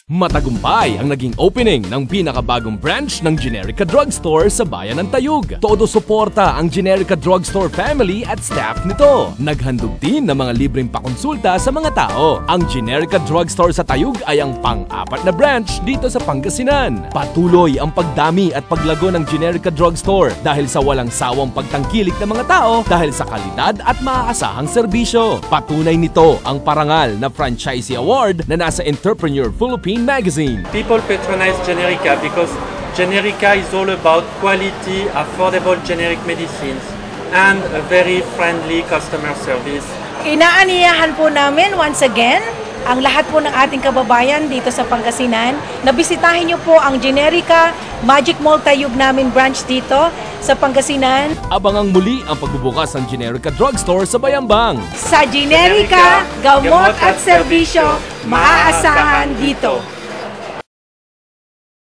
Matagumpay ang naging opening ng pinakabagong branch ng Generica Drugstore sa bayan ng Tayug. Todo suporta ang Generica Drugstore family at staff nito. Naghandog din ng mga libreng pakonsulta sa mga tao. Ang Generica Drugstore sa Tayug ay ang pang-apat na branch dito sa Pangasinan. Patuloy ang pagdami at paglago ng Generica Drugstore dahil sa walang sawang pagtangkilik ng mga tao dahil sa kalidad at maaasahang serbisyo. Patunay nito ang parangal na Franchisee Award na nasa Entrepreneur Philippines Magazine. People patronize Generica because Generica is all about quality, affordable generic medicines and a very friendly customer service. Inaaniyahan po namin once again ang lahat po ng ating kababayan dito sa Pangasinan na bisitahin niyo po ang Generica Magic Mall Tayug namin branch dito sa Pangasinan. Abangang muli ang pagbubukas ng Generica Drugstore sa Bayambang. Sa Generica, gamot at serbisyo, maaasahan dito.